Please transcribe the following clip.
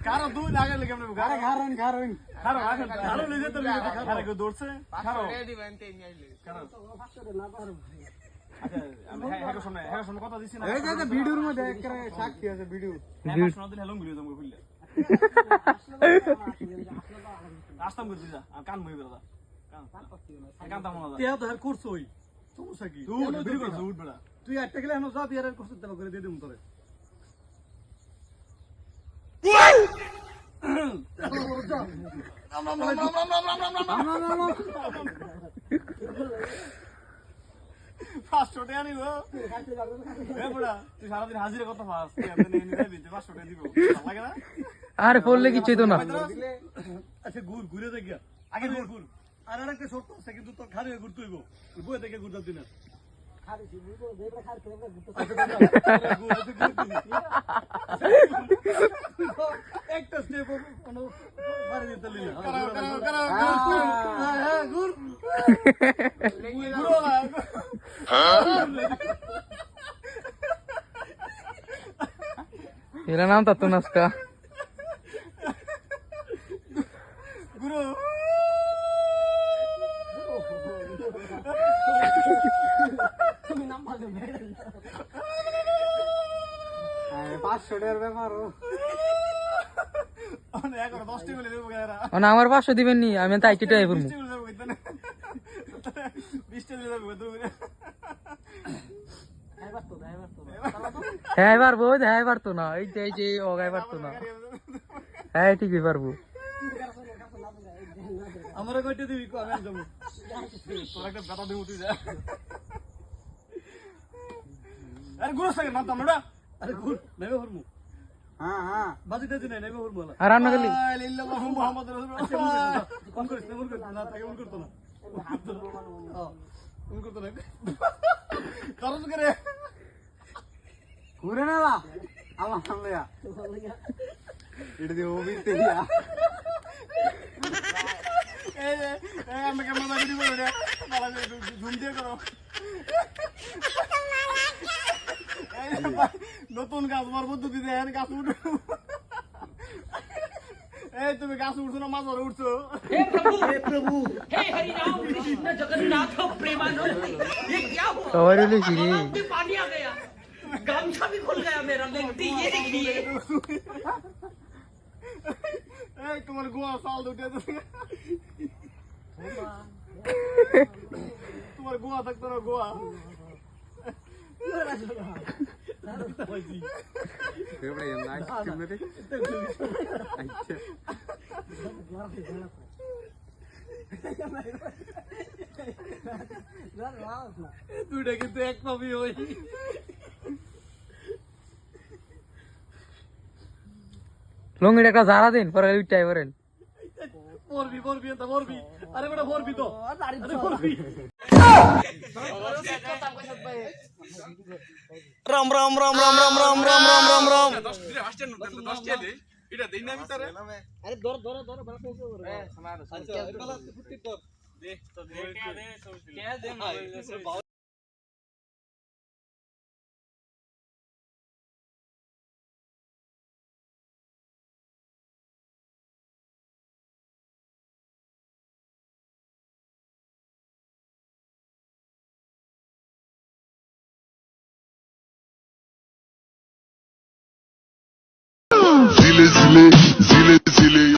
কারো দুই লাগে লাগে আমরা গারে ঘারন ঘারন খারো খারো লিজে তো লিজে খারো কেউ দৌড়ছে খারো রেডি বানতে নিয়ে আইলে খারো 500 না পারো আচ্ছা আমি হ্যাঁ সামনে কথা দিছি না এই যে ভিডিওর মধ্যে করে সাক্ষী আছে ভিডিও হ্যাঁ শোনা দিন হেলং ভিডিও তুমি কইলে আসতাম করতে যা কান মই বেরা কান তাম না তে তো হের করছই সমস্যা কি তুই ভিডিও করছ উঠ বেড়া তুই একটা গেলে এনো সব ইয়ারের করতে দেব করে দিয়ে দিমু তোরে আরে পড়লে কিছুই তো না। আচ্ছা ঘুরে দেখি আগে ঘুর আর একটা শর্ত আছে কিন্তু তোর খালি ঘুরতে হইব বই থেকে ঘুরতে দিন একটা স্টেপ বাড়ি দিতে এরা নাম তো নাস্কা গুরু তুমি নাম বলো 500 টাকার ব্যাপার অনেক 10 টাকা বলে দেবো গায়রা আমার 500 দিবেন নি আমি তাই টিটাই করব 20 টাকা দেবো তুমি হ্যাঁ পারবো হ্যাঁ পারতো না এই যে ওগাই পারতো না হ্যাঁ ঠিকই পারবো আমারে কইতে দিবি কো আমি যাবো তোর একটা কথা দেবো তুই যা আরে গুরু সাইকেল মানতাম না আরে গুর নেবে হরমু হ্যাঁ বাজিতে দিনে নেবে হরমু আর রান্না গলি ইল্লাল্লাহু মুহাম্মাদুর রাসূলুল্লাহ কোন করিস না না তাকে মন করতো না কোন করতো না করছ করে ঘুরে না আল্লাহ সামলায়া এটা দিয়ে ওবিতে দিয়া আমি কেমন বাড়ি দিব রে মালা ঝুম দিয়ে করো নতুন গাছ মার পদ্ধতি দেন গাছ উঠো এই তুমি গাছ উঠছো না মাছ উঠছো हे प्रभु हे हरि राम कृष्ण जगन्नाथ प्रेमानंद ये क्या हुआ और ले जी भी पानी आ गया गमछा भी खुल गया मेरा लेकिन ये देखिए এই তোমার গোয়া সাল দুটে তোমার গোয়া থাকতো না গোয়া দুইটা কিন্তু এক পাবি ওই লঙ্গির একটা জারা দিন পরে উইটাই করেন মরবি আরে বেটা মরবি তো আরে মরবি রাম রাম রাম রাম রাম রাম রাম রাম রাম রাম 10 টা দে এটা দেই না আমি তারে আরে ধর বড় ফেস করে সমার দে তো দে কে দে zile zile zile zile